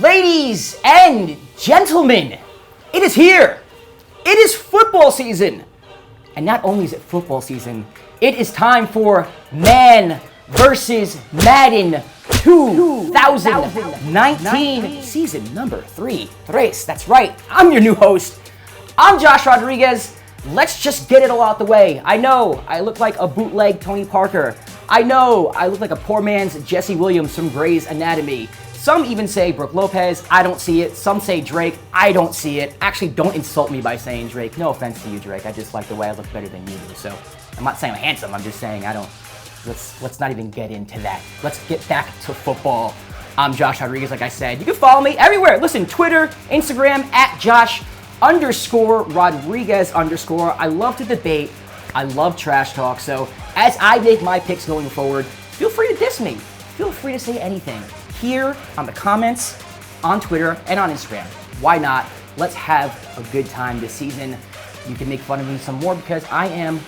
Ladies and gentlemen, it is here. It is football season. And not only is it football season, it is time for Man versus Madden 2019 season number 3. That's right. I'm your new host. I'm Josh Rodriguez. Let's just get it all out the way. I know I look like a bootleg Tony Parker. I know I look like a poor man's Jesse Williams from Grey's Anatomy. Some even say Brooke Lopez. I don't see it. Some say Drake. I don't see it. Actually, don't insult me by saying Drake. No offense to you, Drake. I just like the way I look better than you do. So I'm not saying I'm handsome. I'm just saying I don't. Let's not even get into that. Let's get back to football. I'm Josh Rodriguez, like I said. You can follow me everywhere. Listen, Twitter, Instagram, @Josh_Rodriguez_. I love to debate. I love trash talk. So as I make my picks going forward, feel free to diss me. Feel free to say anything here on the comments, on Twitter, and on Instagram. Why not? Let's have a good time this season. You can make fun of me some more because I am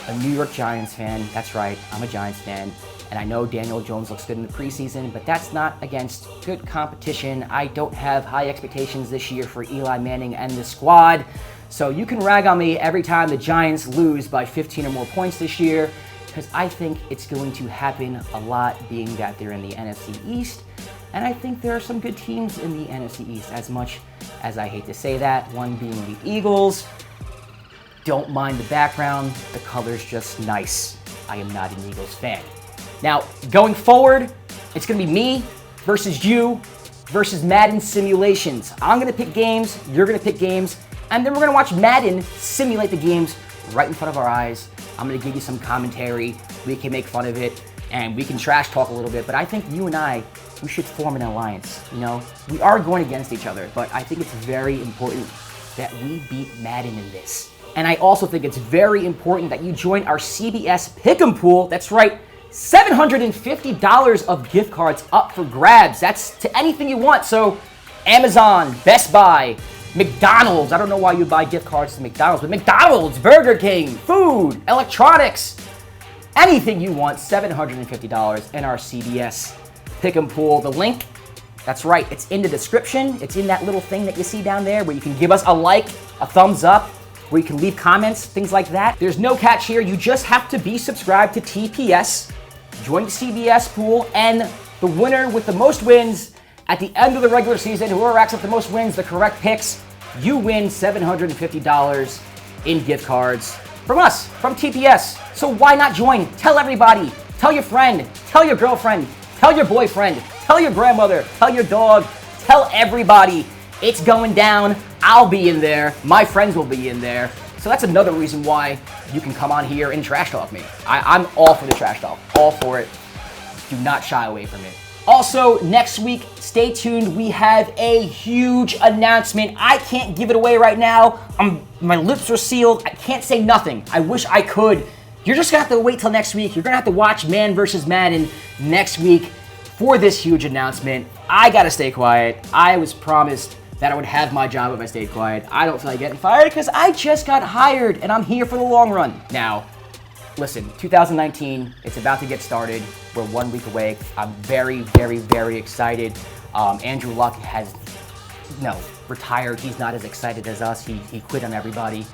a New York Giants fan. That's right, I'm a Giants fan. And I know Daniel Jones looks good in the preseason, but that's not against good competition. I don't have high expectations this year for Eli Manning and the squad. So you can rag on me every time the Giants lose by 15 or more points this year, because I think it's going to happen a lot, being that they're in the NFC East. And I think there are some good teams in the NFC East, as much as I hate to say that, one being the Eagles. Don't mind the background, the color's just nice. I am not an Eagles fan. Now, going forward, it's gonna be me versus you versus Madden simulations. I'm gonna pick games, you're gonna pick games, and then we're gonna watch Madden simulate the games right in front of our eyes. I'm gonna give you some commentary, we can make fun of it, and we can trash talk a little bit, but I think you and I, we should form an alliance. You know, we are going against each other, but I think it's very important that we beat Madden in this. And I also think it's very important that you join our CBS Pick'em Pool. That's right, $750 of gift cards up for grabs. That's to anything you want. So Amazon, Best Buy, McDonald's. I don't know why you buy gift cards to McDonald's, but McDonald's, Burger King, food, electronics, anything you want, $750 in our CBS Pick'em Pool. The link, that's right, it's in the description. It's in that little thing that you see down there where you can give us a like, a thumbs up, where you can leave comments, things like that. There's no catch here. You just have to be subscribed to TPS, join the CBS pool, and the winner with the most wins at the end of the regular season, whoever racks up the most wins, the correct picks, you win $750 in gift cards from us, from TPS. So why not join? Tell everybody. Tell your friend. Tell your girlfriend. Tell your boyfriend. Tell your grandmother. Tell your dog. Tell everybody. It's going down. I'll be in there. My friends will be in there. So that's another reason why you can come on here and trash talk me. I'm all for the trash talk. All for it. Do not shy away from it. Also, next week, stay tuned. We have a huge announcement. I can't give it away right now. My lips are sealed. I can't say nothing. I wish I could. You're just going to have to wait till next week. You're going to have to watch Man vs. Madden next week for this huge announcement. I got to stay quiet. I was promised that I would have my job if I stayed quiet. I don't feel like getting fired because I just got hired and I'm here for the long run. Now, listen, 2019, it's about to get started. We're 1 week away. I'm very, very, very excited. Andrew Luck has, retired. He's not as excited as us. He quit on everybody.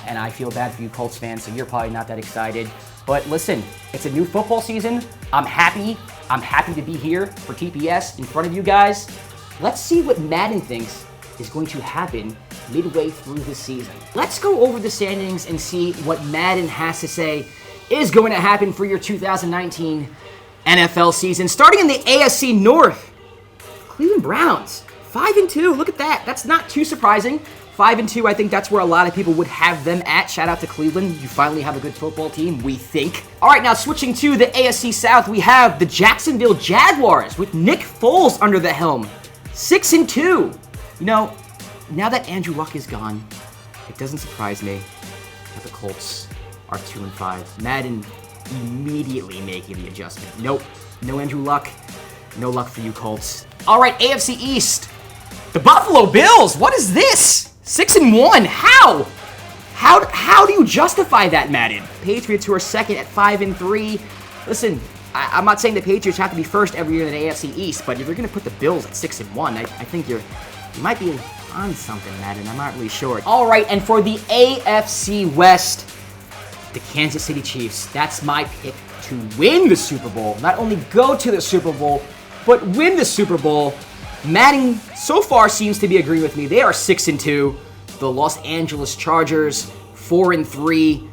And I feel bad for you Colts fans, so you're probably not that excited. But listen, it's a new football season. I'm happy. I'm happy to be here for TPS in front of you guys. Let's see what Madden thinks is going to happen midway through the season. Let's go over the standings and see what Madden has to say is going to happen for your 2019 NFL season. Starting in the AFC North, Cleveland Browns, 5-2. Look at that. That's not too surprising. 5-2, I think that's where a lot of people would have them at. Shout out to Cleveland. You finally have a good football team, we think. All right, now switching to the AFC South, we have the Jacksonville Jaguars with Nick Foles under the helm. 6-2. You know, now that Andrew Luck is gone, it doesn't surprise me that the Colts are 2-5. Madden immediately making the adjustment. Nope, no Andrew Luck. No luck for you, Colts. All right, AFC East. The Buffalo Bills. What is this? 6-1. How? How do you justify that, Madden? Patriots, who are second at 5-3. Listen, I'm not saying the Patriots have to be first every year in the AFC East, but if you're going to put the Bills at 6-1, I think you might be on something, Madden. I'm not really sure. All right, and for the AFC West, the Kansas City Chiefs. That's my pick to win the Super Bowl. Not only go to the Super Bowl, but win the Super Bowl. Madden so far seems to be agreeing with me. They are 6-2. The Los Angeles Chargers, 4-3.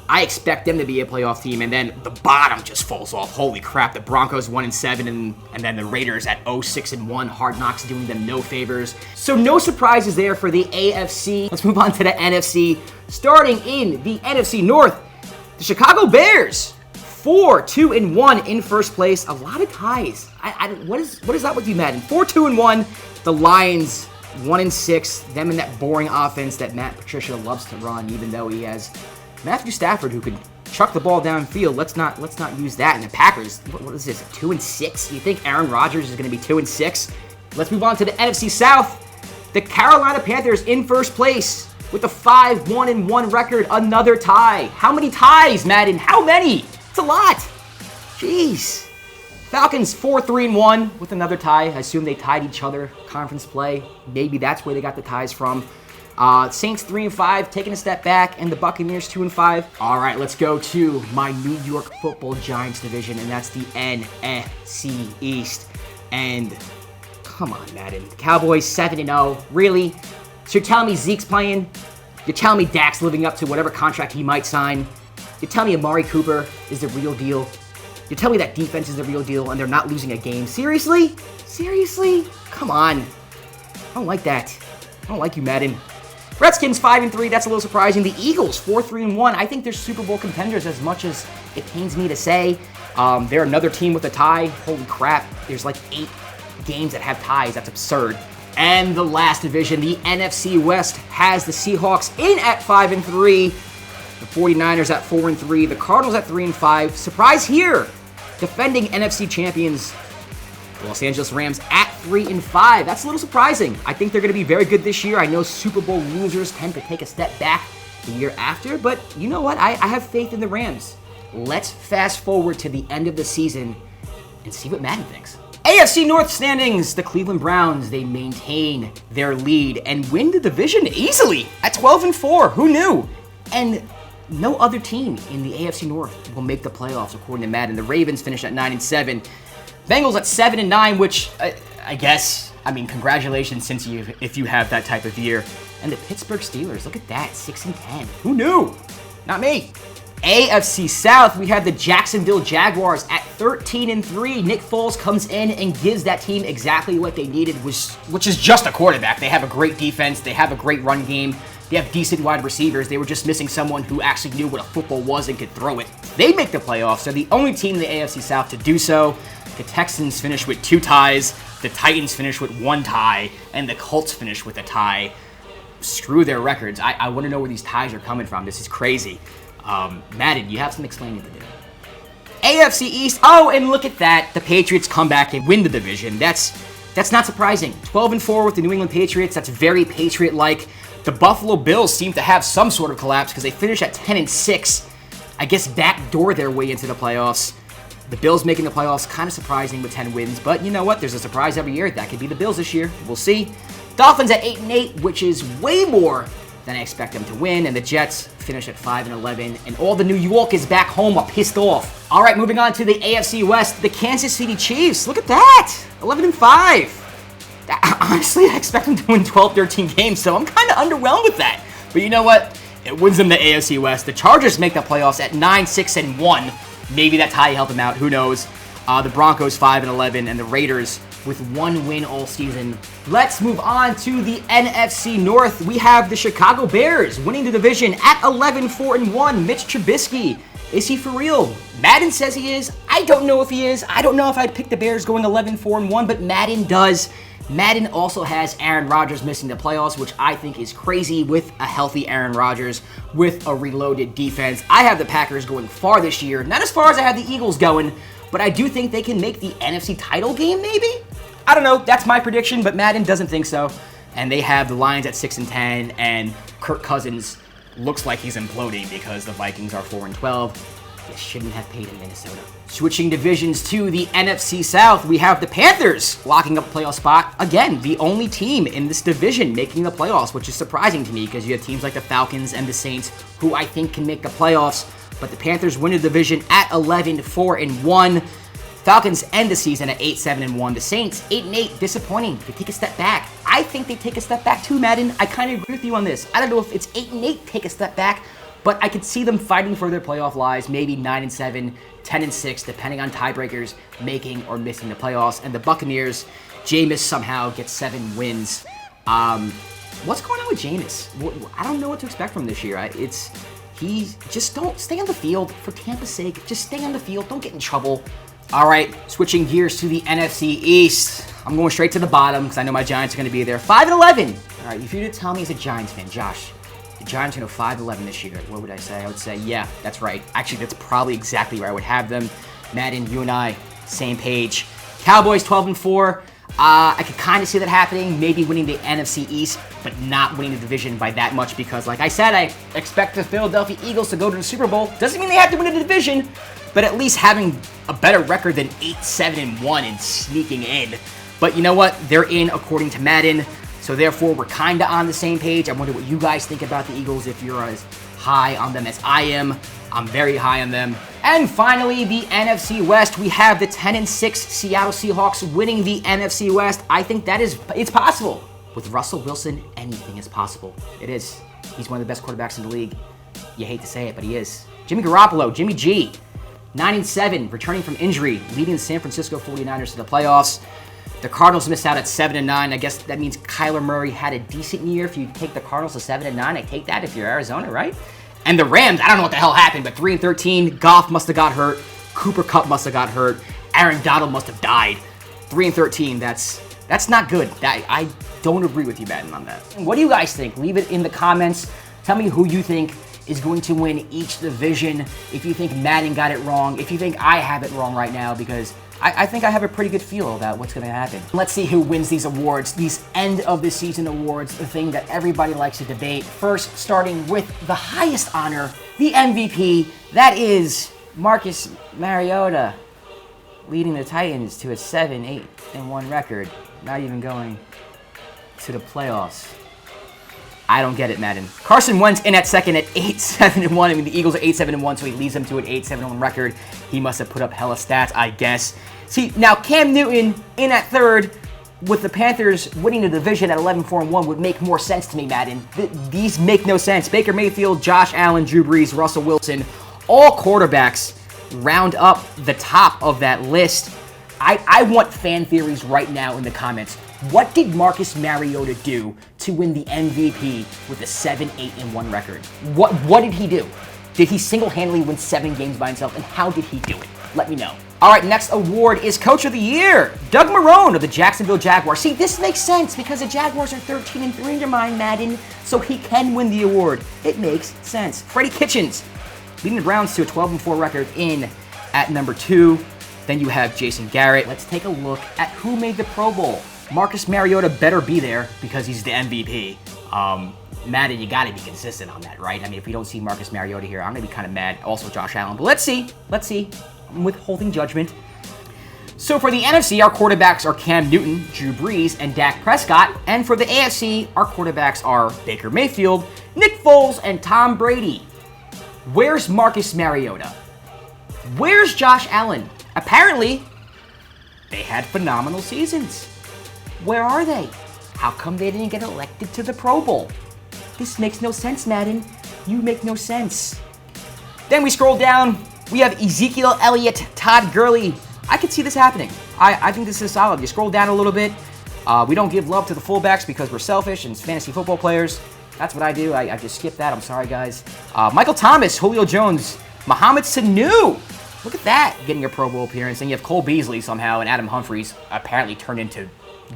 I expect them to be a playoff team, and then the bottom just falls off. Holy crap, the Broncos 1-7, and then the Raiders at 6-1. Hard Knocks doing them no favors. So no surprises there for the AFC. Let's move on to the NFC. Starting in the NFC North, the Chicago Bears, 4-2-1 in first place. A lot of ties. What is that with you, Madden? 4-2-1. The Lions, 1-6. Them in that boring offense that Matt Patricia loves to run, even though he has Matthew Stafford, who could chuck the ball downfield. Let's not use that. And the Packers, what is this, 2-6? You think Aaron Rodgers is going to be 2-6? Let's move on to the NFC South. The Carolina Panthers in first place with a 5-1-1 record. Another tie. How many ties, Madden? How many? It's a lot. Jeez. Falcons 4-3-1 with another tie. I assume they tied each other conference play. Maybe that's where they got the ties from. Saints 3-5, taking a step back, and the Buccaneers 2-5. All right, let's go to my New York Football Giants division, and that's the NFC East. And come on, Madden, Cowboys 7-0. Really? So you're telling me Zeke's playing? You're telling me Dak's living up to whatever contract he might sign? You're telling me Amari Cooper is the real deal? You're telling me that defense is the real deal, and they're not losing a game? Seriously? Seriously? Come on. I don't like that. I don't like you, Madden. Redskins 5-3, that's a little surprising. The Eagles 4-3-1. I think they're Super Bowl contenders, as much as it pains me to say. They're another team with a tie. Holy crap, there's like 8 games that have ties. That's absurd. And the last division, the NFC West, has the Seahawks in at 5-3. The 49ers at 4-3. The Cardinals at 3-5. Surprise here, defending NFC champions, the Los Angeles Rams at 3-5. That's a little surprising. I think they're going to be very good this year. I know Super Bowl losers tend to take a step back the year after, but you know what? I have faith in the Rams. Let's fast forward to the end of the season and see what Madden thinks. AFC North standings. The Cleveland Browns, they maintain their lead and win the division easily at 12-4. Who knew? And no other team in the AFC North will make the playoffs, according to Madden. The Ravens finished at 9-7. Bengals at 7-9, which I guess, I mean, congratulations if you have that type of year. And the Pittsburgh Steelers, look at that, 6-10. Who knew? Not me. AFC South, we have the Jacksonville Jaguars at 13-3. Nick Foles comes in and gives that team exactly what they needed, which is just a quarterback. They have a great defense. They have a great run game. They have decent wide receivers. They were just missing someone who actually knew what a football was and could throw it. They make the playoffs. They're the only team in the AFC South to do so. The Texans finish with 2 ties. The Titans finish with 1 tie. And the Colts finish with a tie. Screw their records. I want to know where these ties are coming from. This is crazy. Madden, you have some explaining to do. AFC East. Oh, and look at that. The Patriots come back and win the division. That's not surprising. 12-4 with the New England Patriots. That's very Patriot-like. The Buffalo Bills seem to have some sort of collapse because they finish at 10-6. I guess backdoor their way into the playoffs. The Bills making the playoffs, kind of surprising with 10 wins. But you know what? There's a surprise every year. That could be the Bills this year. We'll see. Dolphins at 8-8, which is way more than I expect them to win. And the Jets finish at 5-11. And all the New Yorkers back home are pissed off. All right, moving on to the AFC West. The Kansas City Chiefs. Look at that. 11-5. Honestly, I expect them to win 12, 13 games, so I'm kind of underwhelmed with that. But you know what? It wins them the AFC West. The Chargers make the playoffs at 9-6-1. Maybe that tie helped them out. Who knows? The Broncos 5-11, and the Raiders with 1 win all season. Let's move on to the NFC North. We have the Chicago Bears winning the division at 11-4-1. Mitch Trubisky. Is he for real? Madden says he is. I don't know if he is. I don't know if I'd pick the Bears going 11-4-1, but Madden does. Madden also has Aaron Rodgers missing the playoffs, which I think is crazy with a healthy Aaron Rodgers, with a reloaded defense. I have the Packers going far this year. Not as far as I have the Eagles going, but I do think they can make the NFC title game, maybe? I don't know. That's my prediction, but Madden doesn't think so. And they have the Lions at 6-10, and Kirk Cousins looks like he's imploding because the Vikings are 4-12. You shouldn't have paid in Minnesota. Switching divisions to the NFC South, we have the Panthers locking up a playoff spot. Again, the only team in this division making the playoffs, which is surprising to me because you have teams like the Falcons and the Saints who I think can make the playoffs. But the Panthers win the division at 11-4-1. Falcons end the season at 8-7-1. The Saints 8-8, disappointing. They take a step back. I think they take a step back too, Madden. I kind of agree with you on this. I don't know if it's 8-8 take a step back, but I could see them fighting for their playoff lives, maybe 9-7, 10-6, depending on tiebreakers, making or missing the playoffs. And the Buccaneers, Jameis somehow gets 7 wins. What's going on with Jameis? I don't know what to expect from him this year. Just don't stay on the field for Tampa's sake. Just stay on the field. Don't get in trouble. All right, switching gears to the NFC East. I'm going straight to the bottom because I know my Giants are going to be there. 5-11. All right, if you were to tell me as a Giants fan, Josh, the Giants are going to go 5-11 this year, what would I say? I would say, yeah, that's right. Actually, that's probably exactly where I would have them. Madden, you and I, same page. Cowboys 12-4. I could kind of see that happening, maybe winning the NFC East, but not winning the division by that much because, like I said, I expect the Philadelphia Eagles to go to the Super Bowl. Doesn't mean they have to win the division, but at least having a better record than 8-7-1 and sneaking in. But you know what? They're in according to Madden, so therefore we're kind of on the same page. I wonder what you guys think about the Eagles if you're as high on them as I am. I'm very high on them. And finally, the NFC West. We have the 10-6 Seattle Seahawks winning the NFC West. I think it's possible. With Russell Wilson, anything is possible. It is. He's one of the best quarterbacks in the league. You hate to say it, but he is. Jimmy Garoppolo, Jimmy G, 9-7, returning from injury, leading the San Francisco 49ers to the playoffs. The Cardinals missed out at 7-9. I guess that means Kyler Murray had a decent year. If you take the Cardinals to 7-9, I take that if you're Arizona, right? And the Rams, I don't know what the hell happened, but 3-13. Goff must have got hurt. Cooper Kupp must have got hurt. Aaron Donald must have died. 3-13. That's not good. I don't agree with you, Madden, on that. What do you guys think? Leave it in the comments. Tell me who you think is going to win each division. If you think Madden got it wrong. If you think I have it wrong right now, because I think I have a pretty good feel about what's going to happen. Let's see who wins these awards, these end-of-the-season awards, the thing that everybody likes to debate. First, starting with the highest honor, the MVP. That is Marcus Mariota, leading the Titans to a 7-8-1 record, not even going to the playoffs. I don't get it, Madden. Carson Wentz in at second at 8-7-1. I mean, the Eagles are 8-7-1, so he leads them to an 8-7-1 record. He must have put up hella stats, I guess. See, now Cam Newton in at third with the Panthers winning the division at 11-4-1 would make more sense to me, Madden. These make no sense. Baker Mayfield, Josh Allen, Drew Brees, Russell Wilson, all quarterbacks round up the top of that list. I want fan theories right now in the comments. What did Marcus Mariota do to win the MVP with a 7-8-1 record? What did he do? Did he single-handedly win 7 games by himself, and how did he do it? Let me know. All right, next award is Coach of the Year, Doug Marrone of the Jacksonville Jaguars. See, this makes sense because the Jaguars are 13-3 in your mind, Madden, so he can win the award. It makes sense. Freddie Kitchens leading the Browns to a 12-4 record in at number 2. Then you have Jason Garrett. Let's take a look at who made the Pro Bowl. Marcus Mariota better be there because he's the MVP. Madden, you gotta be consistent on that, right? I mean, if we don't see Marcus Mariota here, I'm gonna be kind of mad. Also Josh Allen, but let's see. I'm withholding judgment. So for the NFC, our quarterbacks are Cam Newton, Drew Brees, and Dak Prescott. And for the AFC, our quarterbacks are Baker Mayfield, Nick Foles, and Tom Brady. Where's Marcus Mariota? Where's Josh Allen? Apparently, they had phenomenal seasons. Where are they? How come they didn't get elected to the Pro Bowl? This makes no sense, Madden. You make no sense. Then we scroll down. We have Ezekiel Elliott, Todd Gurley. I could see this happening. I think this is solid. You scroll down a little bit. We don't give love to the fullbacks because we're selfish and fantasy football players. That's what I do. I just skip that. I'm sorry, guys. Michael Thomas, Julio Jones, Mohamed Sanu. Look at that, getting a Pro Bowl appearance. And you have Cole Beasley somehow, and Adam Humphries apparently turned into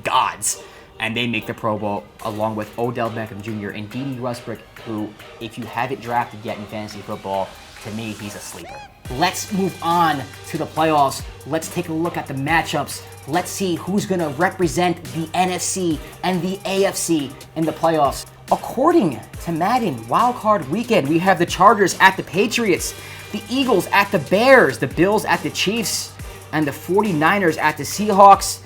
gods. And they make the Pro Bowl along with Odell Beckham Jr. and Dede Westbrook, who, if you haven't drafted yet in fantasy football, to me, he's a sleeper. Let's move on to the playoffs. Let's take a look at the matchups. Let's see who's going to represent the NFC and the AFC in the playoffs. According to Madden Wildcard Weekend, we have the Chargers at the Patriots, the Eagles at the Bears, the Bills at the Chiefs, and the 49ers at the Seahawks.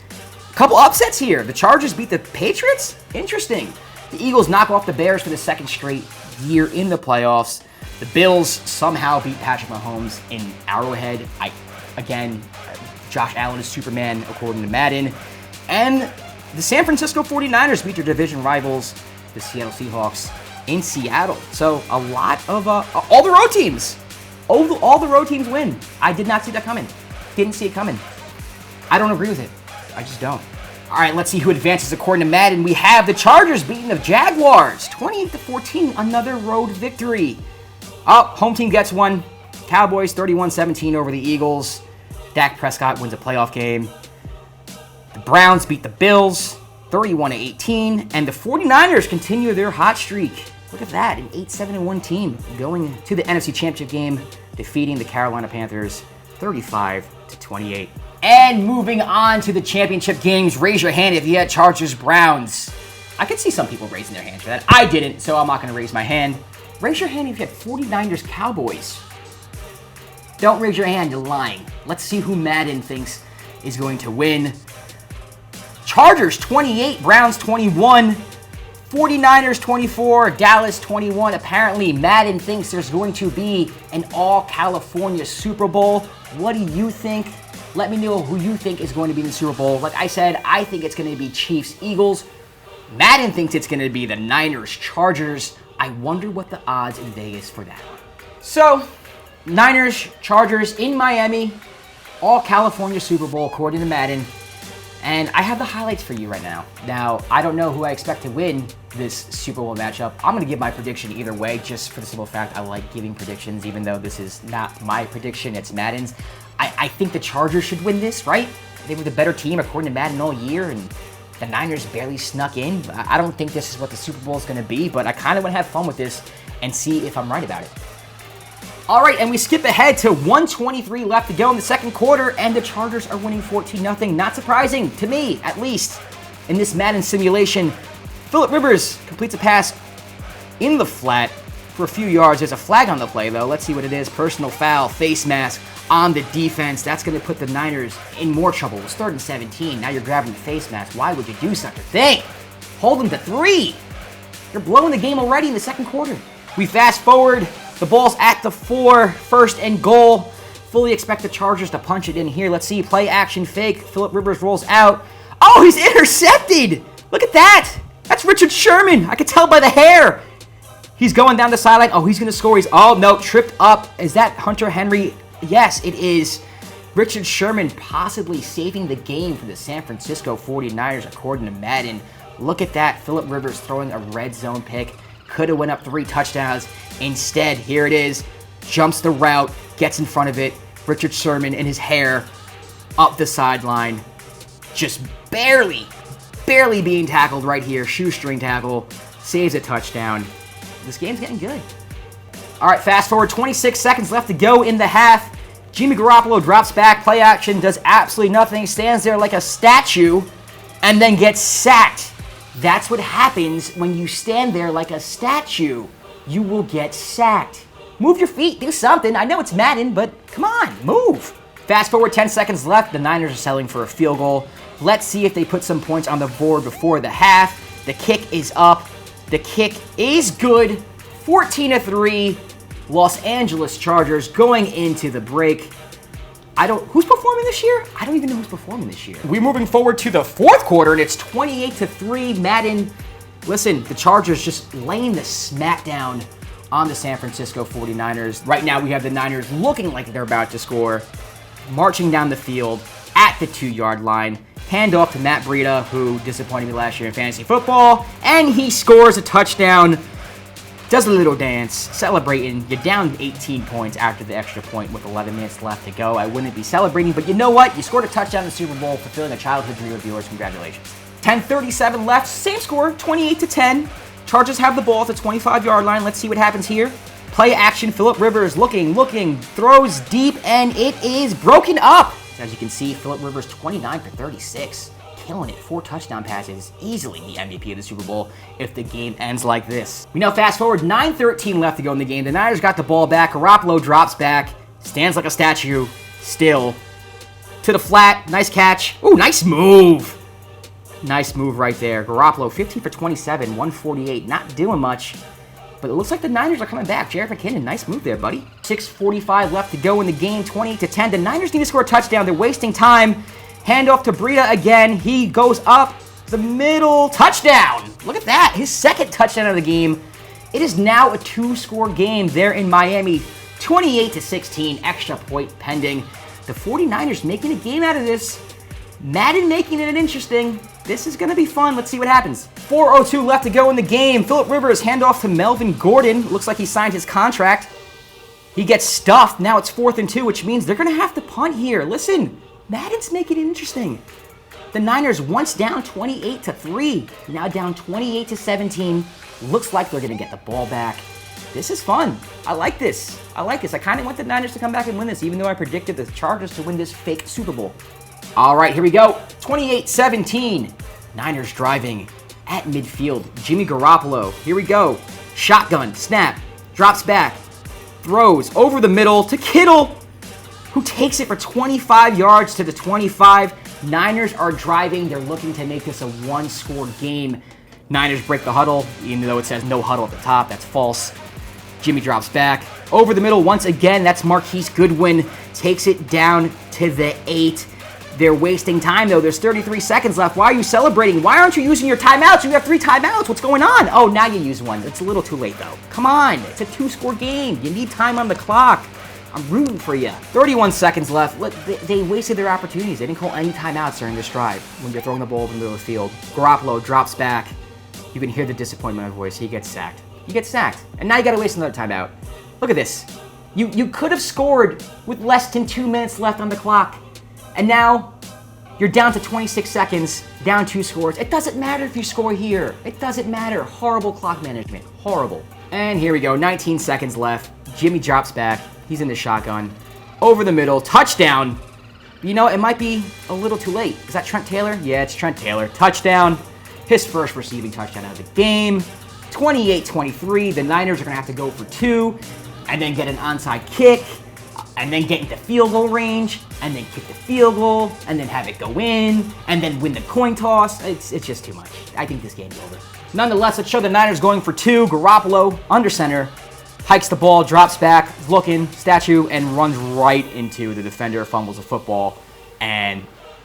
A couple upsets here. The Chargers beat the Patriots? Interesting. The Eagles knock off the Bears for the second straight year in the playoffs. The Bills somehow beat Patrick Mahomes in Arrowhead. Josh Allen is Superman, according to Madden. And the San Francisco 49ers beat their division rivals, the Seattle Seahawks, in Seattle. So a lot of all the road teams. All the road teams win. I did not see that coming. Didn't see it coming. I don't agree with it. I just don't. All right, let's see who advances according to Madden. We have the Chargers beating the Jaguars, 28-14, another road victory. Home team gets one. Cowboys 31-17 over the Eagles. Dak Prescott wins a playoff game. The Browns beat the Bills, 31-18, and the 49ers continue their hot streak. Look at that, an 8-7-1 team going to the NFC Championship game, defeating the Carolina Panthers 35-28. And moving on to the championship games, raise your hand if you had Chargers-Browns. I could see some people raising their hands for that. I didn't, so I'm not going to raise my hand. Raise your hand if you had 49ers-Cowboys. Don't raise your hand, you're lying. Let's see who Madden thinks is going to win. Chargers 28, Browns 21, 49ers 24, Dallas 21. Apparently, Madden thinks there's going to be an all-California Super Bowl. What do you think? Let me know who you think is going to be in the Super Bowl. Like I said, I think it's going to be Chiefs-Eagles. Madden thinks it's going to be the Niners-Chargers. I wonder what the odds in Vegas for that are. So, Niners-Chargers in Miami, all-California Super Bowl according to Madden. And I have the highlights for you right now. Now, I don't know who I expect to win this Super Bowl matchup. I'm going to give my prediction either way, just for the simple fact I like giving predictions, even though this is not my prediction, it's Madden's. I think the Chargers should win this, right? They were the better team according to Madden all year, and the Niners barely snuck in. I don't think this is what the Super Bowl is going to be, but I kind of want to have fun with this and see if I'm right about it. All right, and we skip ahead to 1:23 left to go in the second quarter, and the Chargers are winning 14-0. Not surprising, to me, at least, in this Madden simulation. Phillip Rivers completes a pass in the flat for a few yards. There's a flag on the play, though. Let's see what it is. Personal foul, face mask on the defense. That's going to put the Niners in more trouble. It's 3rd and 17. Now you're grabbing the face mask. Why would you do such a thing? Hold them to 3. You're blowing the game already in the second quarter. We fast forward. The ball's at the 4, 1st and goal. Fully expect the Chargers to punch it in here. Let's see, play action fake. Phillip Rivers rolls out. Oh, he's intercepted. Look at that. That's Richard Sherman. I could tell by the hair. He's going down the sideline. Oh, he's going to score. Oh, no, tripped up. Is that Hunter Henry? Yes, it is. Richard Sherman possibly saving the game for the San Francisco 49ers, according to Madden. Look at that. Phillip Rivers throwing a red zone pick. Could have went up 3 touchdowns. Instead, here it is. Jumps the route, gets in front of it. Richard Sherman in his hair up the sideline. Just barely being tackled right here. Shoestring tackle. Saves a touchdown. This game's getting good. All right, fast forward. 26 seconds left to go in the half. Jimmy Garoppolo drops back. Play action. Does absolutely nothing. Stands there like a statue and then gets sacked. That's what happens when you stand there like a statue. You will get sacked. Move your feet, do something. I know it's Madden, but come on, move. Fast forward 10 seconds left. The Niners are settling for a field goal. Let's see if they put some points on the board before the half. The kick is up. The kick is good. 14-3. Los Angeles Chargers going into the break. Who's performing this year? I don't even know who's performing this year. We're moving forward to the fourth quarter, and it's 28-3. Madden. Listen, the Chargers just laying the smackdown on the San Francisco 49ers. Right now, we have the Niners looking like they're about to score, marching down the field at the 2-yard line. Hand off to Matt Breida, who disappointed me last year in fantasy football, and he scores a touchdown. Does a little dance, celebrating. You're down 18 points after the extra point with 11 minutes left to go. I wouldn't be celebrating, but you know what? You scored a touchdown in the Super Bowl, fulfilling a childhood dream of yours. Congratulations. 10:37 left, same score, 28-10. Chargers have the ball at the 25-yard line. Let's see what happens here. Play action, Phillip Rivers looking, throws deep, and it is broken up. As you can see, Phillip Rivers 29 for 36. killing it. 4 touchdown passes, easily the MVP of the Super Bowl if the game ends like this. We now fast forward, 9:13 left to go in the game. The Niners got the ball back. Garoppolo drops back, stands like a statue, still. To the flat, nice catch. Ooh, nice move. Nice move right there. Garoppolo, 15 for 27, 148, not doing much. But it looks like the Niners are coming back. Jerick McKinnon, nice move there, buddy. 6:45 left to go in the game, 28-10. The Niners need to score a touchdown. They're wasting time. Handoff to Breida again. He goes up the middle. Touchdown. Look at that. His second touchdown of the game. It is now a 2-score game there in Miami. 28-16, extra point pending. The 49ers making a game out of this. Madden making it interesting. This is going to be fun. Let's see what happens. 4:02 left to go in the game. Phillip Rivers handoff to Melvin Gordon. Looks like he signed his contract. He gets stuffed. Now it's 4th and 2, which means they're going to have to punt here. Listen, Madden's making it interesting. The Niners once down 28-3, now down 28-17. Looks like they're going to get the ball back. This is fun. I like this. I kind of want the Niners to come back and win this, even though I predicted the Chargers to win this fake Super Bowl. All right, here we go. 28-17. Niners driving at midfield. Jimmy Garoppolo. Here we go. Shotgun, snap, drops back, throws over the middle to Kittle, who takes it for 25 yards to the 25. Niners are driving. They're looking to make this a 1-score game. Niners break the huddle, even though it says no huddle at the top. That's false. Jimmy drops back. Over the middle once again. That's Marquise Goodwin. Takes it down to the 8. They're wasting time, though. There's 33 seconds left. Why are you celebrating? Why aren't you using your timeouts? You have 3 timeouts. What's going on? Oh, now you use one. It's a little too late, though. Come on. It's a 2-score game. You need time on the clock. I'm rooting for you. 31 seconds left. They wasted their opportunities. They didn't call any timeouts during this drive when you're throwing the ball in the middle of the field. Garoppolo drops back. You can hear the disappointment in his voice. He gets sacked. And now you got to waste another timeout. Look at this. You could have scored with less than 2 minutes left on the clock. And now you're down to 26 seconds, down 2 scores. It doesn't matter if you score here. It doesn't matter. Horrible clock management. Horrible. And here we go. 19 seconds left. Jimmy drops back. He's in the shotgun. Over the middle. Touchdown. You know, it might be a little too late. Is that Trent Taylor? Yeah, it's Trent Taylor. Touchdown. His first receiving touchdown of the game. 28-23. The Niners are going to have to go for 2 and then get an onside kick, and then get into field goal range, and then kick the field goal, and then have it go in, and then win the coin toss. It's just too much. I think this game's over. Nonetheless, let's show the Niners going for 2. Garoppolo, under center, hikes the ball, drops back, looking, statue, and runs right into the defender, fumbles the football, and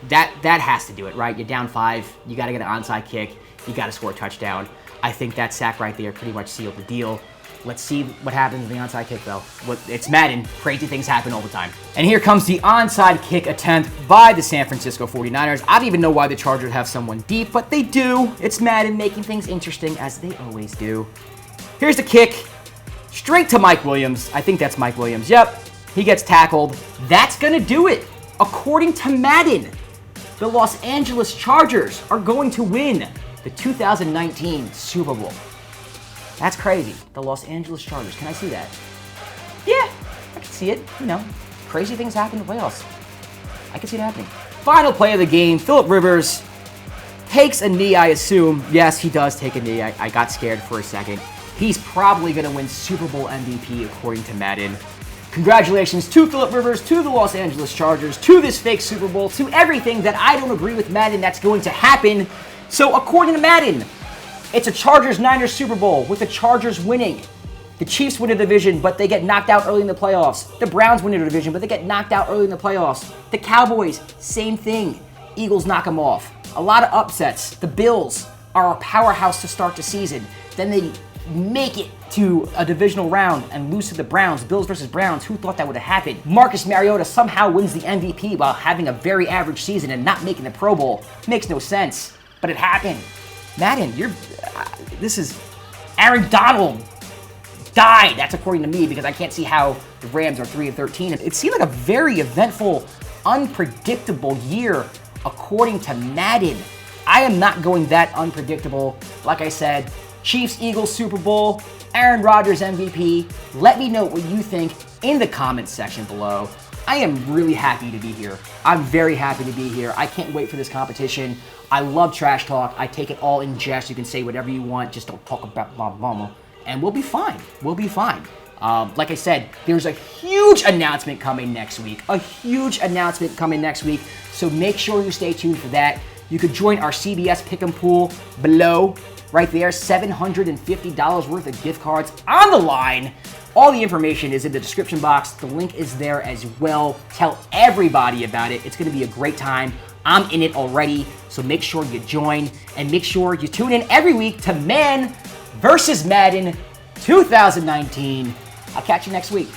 that has to do it, right? You're down 5, you got to get an onside kick, you got to score a touchdown. I think that sack right there pretty much sealed the deal. Let's see what happens with the onside kick, though. It's Madden. Crazy things happen all the time. And here comes the onside kick attempt by the San Francisco 49ers. I don't even know why the Chargers have someone deep, but they do. It's Madden making things interesting, as they always do. Here's the kick. Straight to Mike Williams. I think that's Mike Williams. Yep. He gets tackled. That's going to do it. According to Madden, the Los Angeles Chargers are going to win the 2019 Super Bowl. That's crazy. The Los Angeles Chargers. Can I see that? Yeah, I can see it. You know, crazy things happen in the playoffs. I can see it happening. Final play of the game. Phillip Rivers takes a knee, I assume. Yes, he does take a knee. I got scared for a second. He's probably going to win Super Bowl MVP according to Madden. Congratulations to Phillip Rivers, to the Los Angeles Chargers, to this fake Super Bowl, to everything that I don't agree with Madden that's going to happen. So according to Madden, it's a Chargers-Niners Super Bowl with the Chargers winning. The Chiefs win a division, but they get knocked out early in the playoffs. The Browns win a division, but they get knocked out early in the playoffs. The Cowboys, same thing. Eagles knock them off. A lot of upsets. The Bills are a powerhouse to start the season. Then they make it to a divisional round and lose to the Browns. Bills versus Browns. Who thought that would have happened? Marcus Mariota somehow wins the MVP while having a very average season and not making the Pro Bowl. Makes no sense, but it happened. Madden, this is Aaron Donald died. That's according to me, because I can't see how the Rams are 3-13. It seemed like a very eventful, unpredictable year according to Madden. I am not going that unpredictable. Like I said, Chiefs, Eagles, Super Bowl, Aaron Rodgers MVP. Let me know what you think in the comments section below. I am really happy to be here. I'm very happy to be here. I can't wait for this competition. I love trash talk. I take it all in jest. You can say whatever you want. Just don't talk about my mama. And we'll be fine. We'll be fine. Like I said, there's a huge announcement coming next week. A huge announcement coming next week. So make sure you stay tuned for that. You could join our CBS Pick'em Pool below. Right there, $750 worth of gift cards on the line. All the information is in the description box. The link is there as well. Tell everybody about it. It's going to be a great time. I'm in it already, so make sure you join and make sure you tune in every week to Man vs. Madden 2019. I'll catch you next week.